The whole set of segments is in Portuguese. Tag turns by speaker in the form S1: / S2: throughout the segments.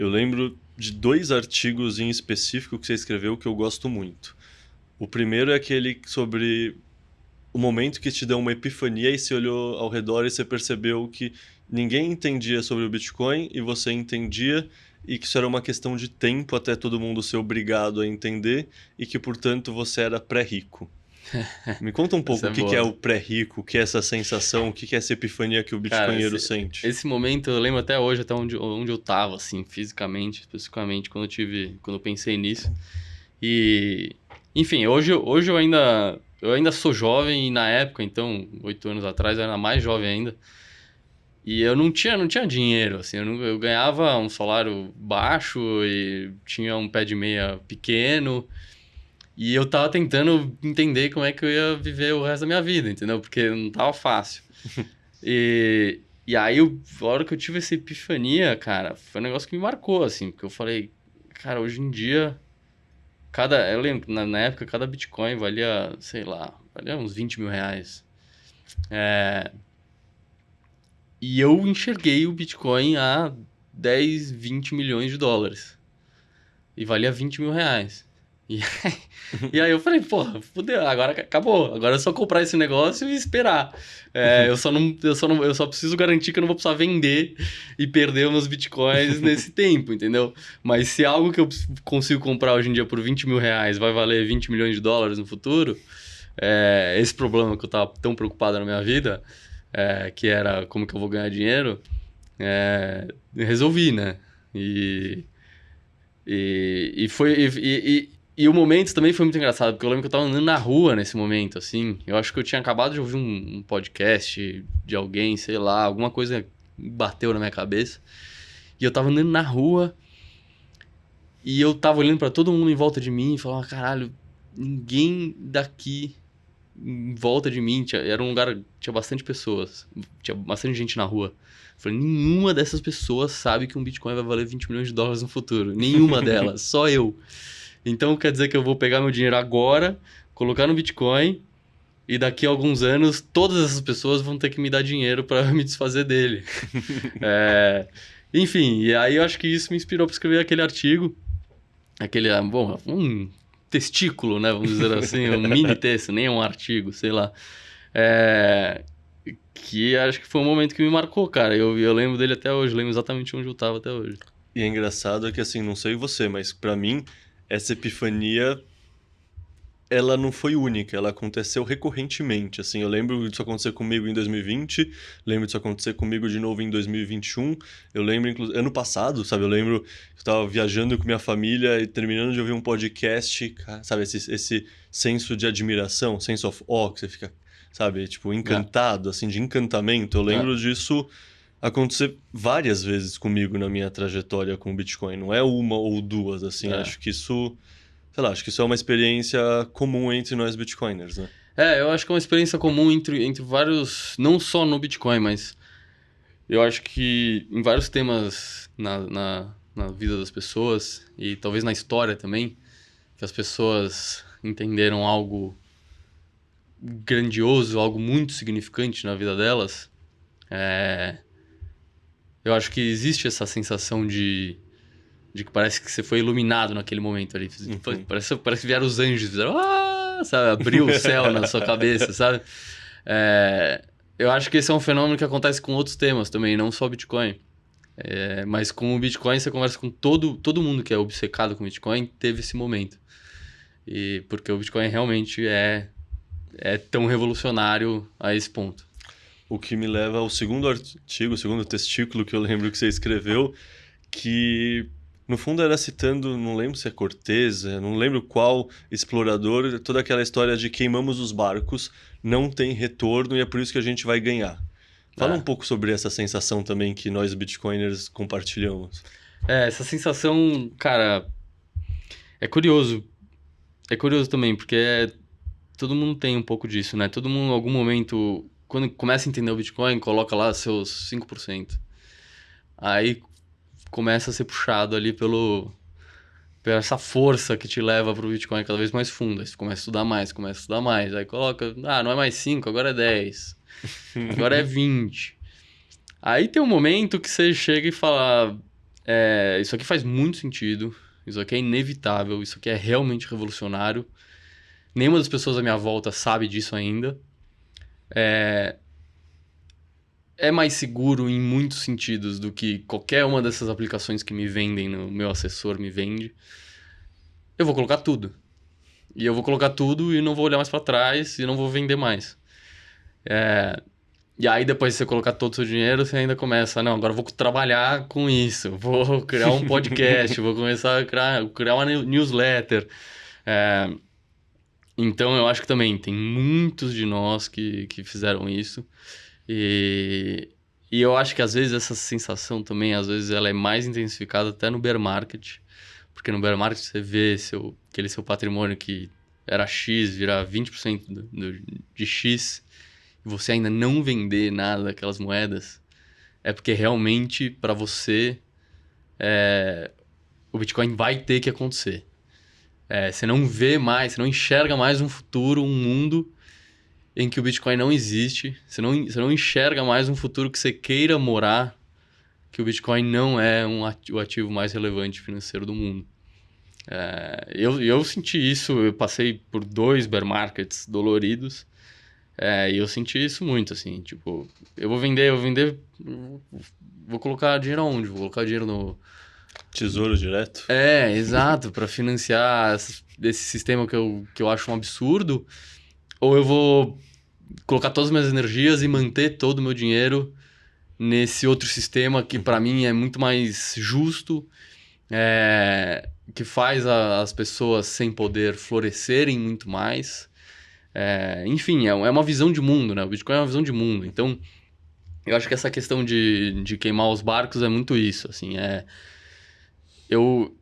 S1: Eu lembro de 2 artigos em específico que você escreveu que eu gosto muito. O primeiro é aquele sobre o momento que te deu uma epifania e você olhou ao redor e você percebeu que ninguém entendia sobre o Bitcoin e você entendia e que isso era uma questão de tempo até todo mundo ser obrigado a entender e que, portanto, você era pré-rico. Me conta um pouco
S2: Essa
S1: o
S2: é
S1: que que é
S2: boa.
S1: o pré-rico, o que é essa sensação, o que que é essa epifania que o
S2: Cara,
S1: bitcoinheiro sente.
S2: esse momento eu lembro até hoje, até onde eu tava, assim, fisicamente, especificamente, quando eu pensei nisso. E, enfim, hoje eu ainda sou jovem e na época, então, 8 anos atrás, eu era mais jovem ainda. E eu não tinha dinheiro, assim, eu ganhava um salário baixo e tinha um pé de meia pequeno. E eu tava tentando entender como é que eu ia viver o resto da minha vida, entendeu? Porque não tava fácil. E aí, a hora que eu tive essa epifania, cara, foi um negócio que me marcou, assim, porque eu falei, cara, hoje em dia, eu lembro, que na época, cada Bitcoin valia, sei lá, valia uns 20 mil reais. E eu enxerguei o Bitcoin a 10, 20 milhões de dólares. E valia 20 mil reais. E e aí eu falei, porra, fudeu, agora acabou. Agora é só comprar esse negócio e esperar. Eu só preciso garantir que eu não vou precisar vender e perder os meus bitcoins nesse tempo, entendeu? Mas se algo que eu consigo comprar hoje em dia por 20 mil reais vai valer 20 milhões de dólares no futuro, esse problema que eu tava tão preocupado na minha vida, que era como que eu vou ganhar dinheiro, resolvi, né? E, e o momento também foi muito engraçado, porque eu lembro que eu tava andando na rua nesse momento, assim. Eu acho que eu tinha acabado de ouvir um podcast de alguém, sei lá, alguma coisa bateu na minha cabeça. E eu tava andando na rua e eu tava olhando pra todo mundo em volta de mim e falava, caralho, ninguém daqui em volta de mim, era um lugar, tinha bastante pessoas, tinha bastante gente na rua. Eu falei, nenhuma dessas pessoas sabe que um Bitcoin vai valer 20 milhões de dólares no futuro. Nenhuma delas, só eu. Então quer dizer que eu vou pegar meu dinheiro agora, colocar no Bitcoin e daqui a alguns anos todas essas pessoas vão ter que me dar dinheiro para me desfazer dele. É, Enfim, e aí eu acho que isso me inspirou para escrever aquele artigo, bom, um testículo, né, vamos dizer assim, um mini texto, nem um artigo, sei lá. É, que acho que foi um momento que me marcou, cara. Eu lembro dele até hoje, lembro exatamente onde eu tava até hoje.
S1: E é engraçado que, assim, não sei você, mas pra mim, essa epifania, ela não foi única, ela aconteceu recorrentemente, assim. Eu lembro disso acontecer comigo em 2020, lembro disso acontecer comigo de novo em 2021. Eu lembro, inclusive, ano passado, sabe? Eu lembro que eu tava viajando com minha família e terminando de ouvir um podcast, sabe? Esse senso de admiração, sense of awe, que você fica, sabe? Tipo,
S2: É,
S1: encantado, assim, de encantamento. Eu
S2: é,
S1: lembro disso acontecer várias vezes comigo na minha trajetória com o Bitcoin. Não é uma ou duas, assim.
S2: é.
S1: Acho que isso, sei lá, acho que isso é uma experiência comum entre nós Bitcoiners, né?
S2: Eu acho que é uma experiência comum entre vários, não só no Bitcoin, mas eu acho que em vários temas na vida das pessoas e talvez na história também, que as pessoas entenderam algo grandioso, algo muito significante na vida delas. Eu acho que existe essa sensação de que parece que você foi iluminado naquele momento ali.
S1: Uhum.
S2: Parece que vieram os anjos, fizeram, sabe, abriu o céu na sua cabeça, sabe? É, eu acho que esse é um fenômeno que acontece com outros temas também, não só Bitcoin. Mas com o Bitcoin, você conversa com todo mundo que é obcecado com Bitcoin, teve esse momento. E porque o Bitcoin realmente é tão revolucionário a esse ponto.
S1: O que me leva ao segundo artigo, o segundo testículo que eu lembro que você escreveu, que no fundo era citando, não lembro se é Cortez, não lembro qual explorador, toda aquela história de queimamos os barcos, não tem retorno e é por isso que a gente vai ganhar. Fala um
S2: É.
S1: pouco sobre essa sensação também que nós Bitcoiners compartilhamos.
S2: Essa sensação, cara, é curioso. É curioso também, porque todo mundo tem um pouco disso, né? Todo mundo, em algum momento, quando começa a entender o Bitcoin, coloca lá seus 5%. Aí começa a ser puxado ali pela essa força que te leva pro Bitcoin cada vez mais fundo. Aí você começa a estudar mais, começa a estudar mais. Aí coloca, não é mais 5, agora é 10. Agora é 20. Aí tem um momento que você chega e fala, Isso aqui faz muito sentido, isso aqui é inevitável, isso aqui é realmente revolucionário. Nenhuma das pessoas à minha volta sabe disso ainda. É mais seguro em muitos sentidos do que qualquer uma dessas aplicações que me vendem, no meu assessor me vende. Eu vou colocar tudo. E eu vou colocar tudo e não vou olhar mais para trás e não vou vender mais. E aí, depois de você colocar todo o seu dinheiro, você ainda começa, não, agora eu vou trabalhar com isso, vou criar um podcast, vou começar a criar uma newsletter. Então, eu acho que também tem muitos de nós que fizeram isso. E eu acho que, às vezes, essa sensação também, às vezes, ela é mais intensificada até no bear market. Porque no bear market você vê aquele seu patrimônio que era X virar 20% de X, e você ainda não vender nada daquelas moedas, é porque realmente, para você, o Bitcoin vai ter que acontecer. Você não vê mais, você não enxerga mais um futuro, um mundo em que o Bitcoin não existe. Você não enxerga mais um futuro que você queira morar, que o Bitcoin não é o ativo mais relevante financeiro do mundo. Eu senti isso, eu passei por 2 bear markets doloridos, e eu senti isso muito, assim, tipo, eu vou vender, vou colocar dinheiro aonde? Vou colocar dinheiro no...
S1: Tesouro direto?
S2: Exato, para financiar esse sistema que eu acho um absurdo, ou eu vou colocar todas as minhas energias e manter todo o meu dinheiro nesse outro sistema que para mim é muito mais justo, que faz as pessoas sem poder florescerem muito mais. Enfim, é uma visão de mundo, né? O Bitcoin é uma visão de mundo. Então, eu acho que essa questão de queimar os barcos é muito isso, assim, eu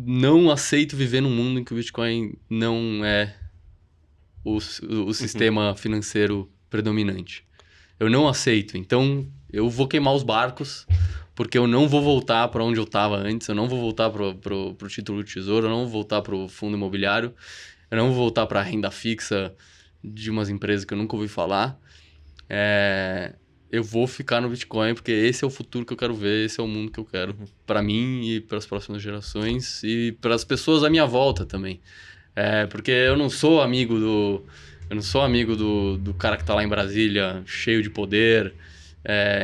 S2: não aceito viver num mundo em que o Bitcoin não é o sistema financeiro predominante. Eu não aceito. Então, eu vou queimar os barcos, porque eu não vou voltar para onde eu estava antes, eu não vou voltar pro título do tesouro, eu não vou voltar pro fundo imobiliário, eu não vou voltar para a renda fixa de umas empresas que eu nunca ouvi falar. Eu vou ficar no Bitcoin, porque esse é o futuro que eu quero ver, esse é o mundo que eu quero para mim e para as próximas gerações e para as pessoas à minha volta também. Porque eu não sou amigo do cara que tá lá em Brasília, cheio de poder,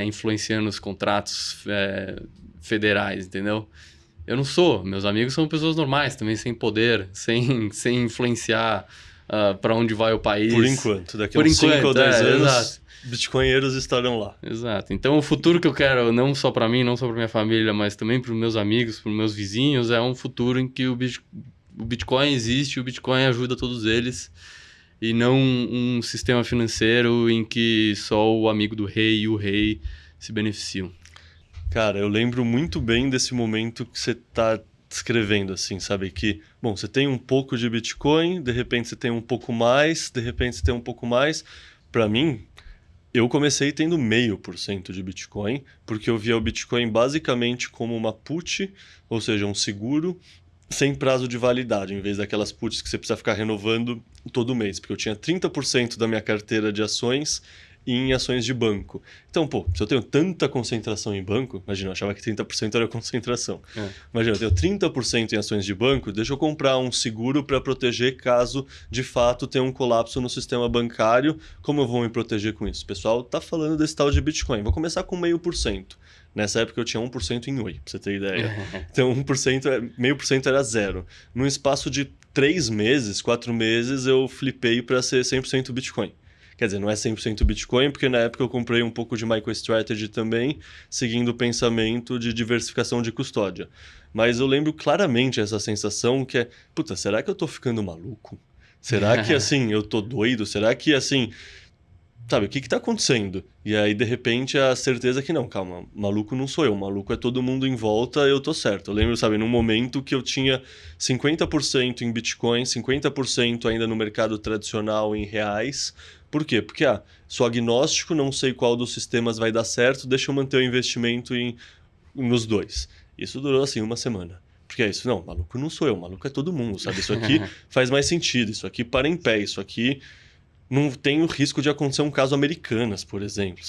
S2: influenciando os contratos federais, entendeu? Eu não sou. Meus amigos são pessoas normais, também sem poder, sem influenciar para onde vai o país.
S1: Por enquanto. Daqui a uns 5 ou 10 anos,
S2: exato.
S1: bitcoinheiros estarão lá.
S2: Exato. Então, o futuro que eu quero, não só para mim, não só para minha família, mas também para os meus amigos, para os meus vizinhos, é um futuro em que o Bitcoin existe, o Bitcoin ajuda todos eles, e não um sistema financeiro em que só o amigo do rei e o rei se beneficiam.
S1: Cara, eu lembro muito bem desse momento que você tá descrevendo, assim, sabe? Que, bom, você tem um pouco de Bitcoin, de repente você tem um pouco mais, de repente você tem um pouco mais. Para mim, eu comecei tendo 0,5% de Bitcoin, porque eu via o Bitcoin basicamente como uma put, ou seja, um seguro sem prazo de validade, em vez daquelas puts que você precisa ficar renovando todo mês, porque eu tinha 30% da minha carteira de ações em ações de banco. Então, pô, se eu tenho tanta concentração em banco, imagina, eu achava que 30% era concentração. Imagina, eu tenho 30% em ações de banco, deixa eu comprar um seguro para proteger caso, de fato, tenha um colapso no sistema bancário. Como eu vou me proteger com isso? O pessoal tá falando desse tal de Bitcoin. Vou começar com 0,5%. Nessa época eu tinha 1% em Oi, pra você ter ideia. Então 0,5% era zero. Num espaço de 3 meses, 4 meses, eu flipei para ser 100% Bitcoin. Quer dizer, não é 100% Bitcoin, porque na época eu comprei um pouco de MicroStrategy também, seguindo o pensamento de diversificação de custódia. Mas eu lembro claramente essa sensação que é, puta, será que eu tô ficando maluco? Será que, assim, eu tô doido? Será que, assim, sabe, o que tá acontecendo? E aí, de repente, a certeza que não, calma, maluco não sou eu, maluco é todo mundo em volta, eu tô certo. Eu lembro, sabe, num momento que eu tinha 50% em Bitcoin, 50% ainda no mercado tradicional em reais. Por quê? Porque, sou agnóstico, não sei qual dos sistemas vai dar certo, deixa eu manter o investimento nos dois. Isso durou, assim, uma semana. Porque é isso, não, maluco não sou eu, maluco é todo mundo, sabe? Isso aqui faz mais sentido, isso aqui para em pé, isso aqui não tem o risco de acontecer um caso Americanas, por exemplo.